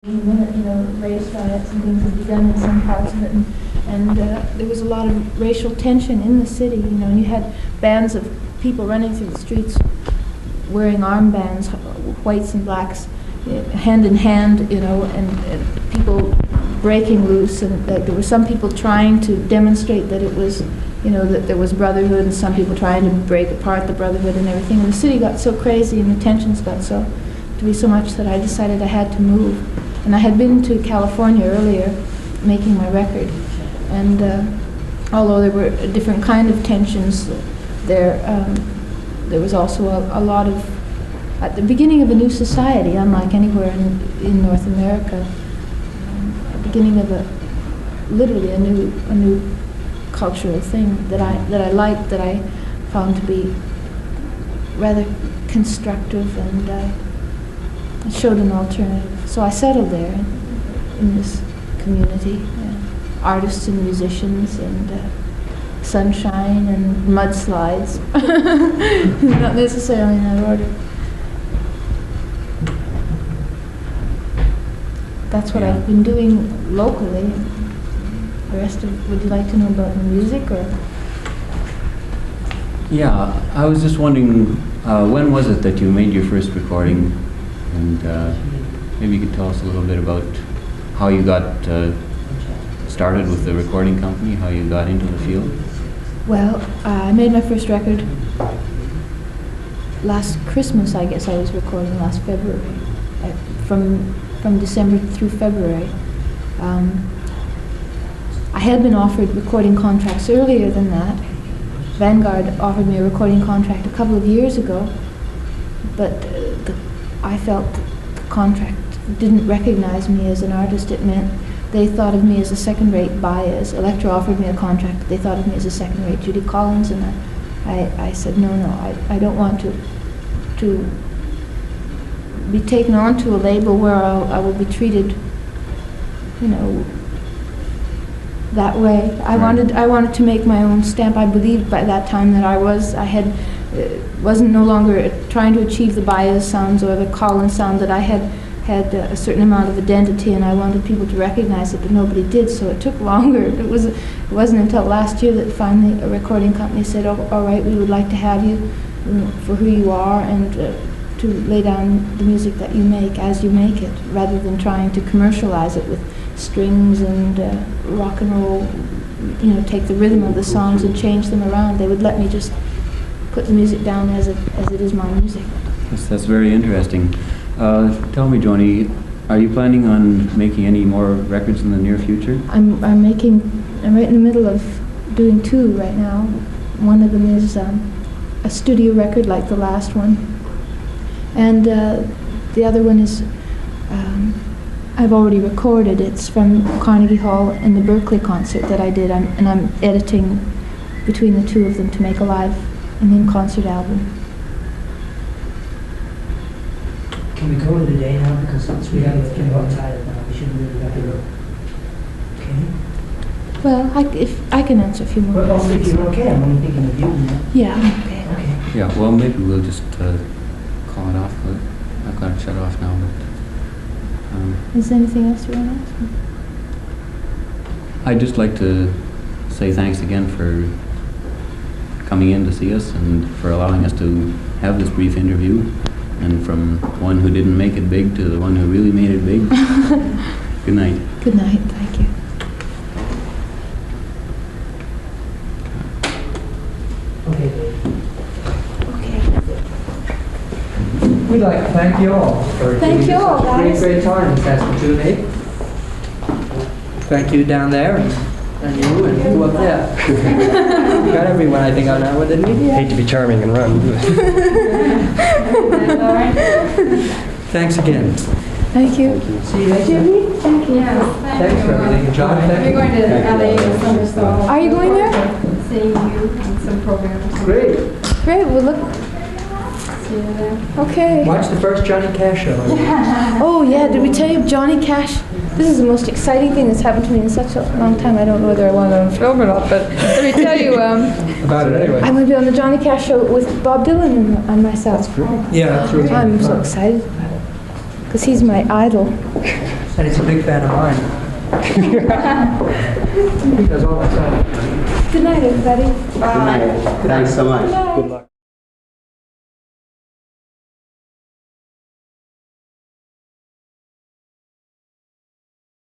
Race riots and things had begun in some parts of it, and there was a lot of racial tension in the city. And you had bands of people running through the streets wearing armbands, whites and blacks, hand in hand, and people breaking loose, and there were some people trying to demonstrate that it was, that there was brotherhood, and some people trying to break apart the brotherhood and everything. And the city got so crazy, and the tensions got to be so much that I decided I had to move. And I had been to California earlier, making my record, and although there were a different kind of tensions there, there was also a lot of, at the beginning of a new society, unlike anywhere in North America, beginning of literally a new cultural thing that I liked, that I found to be rather constructive, and it showed an alternative. So I settled there in this community, artists and musicians, and sunshine and mudslides, not necessarily in that order. That's what I've been doing locally. The rest of, would you like to know about the music, or? Yeah, I was just wondering, when was it that you made your first recording? And maybe you could tell us a little bit about how you got started with the recording company, how you got into the field. Well, I made my first record last Christmas, I guess. I was recording last February, from December through February. I had been offered recording contracts earlier than that. Vanguard offered me a recording contract a couple of years ago, but I felt the contract didn't recognize me as an artist. It meant they thought of me as a second-rate Baez. Elektra offered me a contract. They thought of me as a second-rate Judy Collins, and I said, no, I don't want to be taken onto a label where I will be treated, that way. I wanted to make my own stamp. I believed by that time that I wasn't no longer trying to achieve the Baez sounds or the Collins sound, that I had a certain amount of identity, and I wanted people to recognize it, but nobody did, so it took longer. It wasn't until last year that finally a recording company said, oh, all right, we would like to have you for who you are, and to lay down the music that you make as you make it, rather than trying to commercialize it with strings and rock and roll, take the rhythm of the songs and change them around. They would let me just put the music down as it is my music. That's very interesting. Tell me, Joni, are you planning on making any more records in the near future? I'm right in the middle of doing two right now. One of them is a studio record like the last one, and the other one is I've already recorded. It's from Carnegie Hall in the Berkeley concert that I did, and I'm editing between the two of them to make a live and in-concert album. Can we go to the day now, because since we have to go outside now, we shouldn't really have to go. Okay? Well, if I can answer a few more Well, questions. if you're okay, I'm only thinking of you now. Yeah, I'm okay. Okay. Yeah, well, maybe we'll just call it off. I've got to shut off now, but... Is there anything else you want to ask me? I'd just like to say thanks again for coming in to see us and for allowing us to have this brief interview, and from one who didn't make it big to the one who really made it big. Good night. Good night, thank you. Okay. Okay. We'd like to thank you all for Thank you all, guys. great time in Saskatoon. Thank you down there, and you, and you up there. We got everyone, I think, on that one, didn't we? Hate to be charming and run. Thanks again. Thank you. See you later. Thank you. Thanks for everything. John, thank you. We're going to LA in summer, so Are you going there? seeing you and some programs. Great. Great, well look, See you there. okay. Watch the first Johnny Cash show. Oh yeah, did we tell you Johnny Cash? This is the most exciting thing that's happened to me in such a long time. I don't know whether I want it on film or not, but let me tell you, About it anyway. I'm going to be on the Johnny Cash show with Bob Dylan and myself. Yeah, that's really I'm so fun. excited about it, because he's my idol. And he's a big fan of mine. He does all the time. Good night, everybody. Good night. Thanks so much. Good night. Good luck.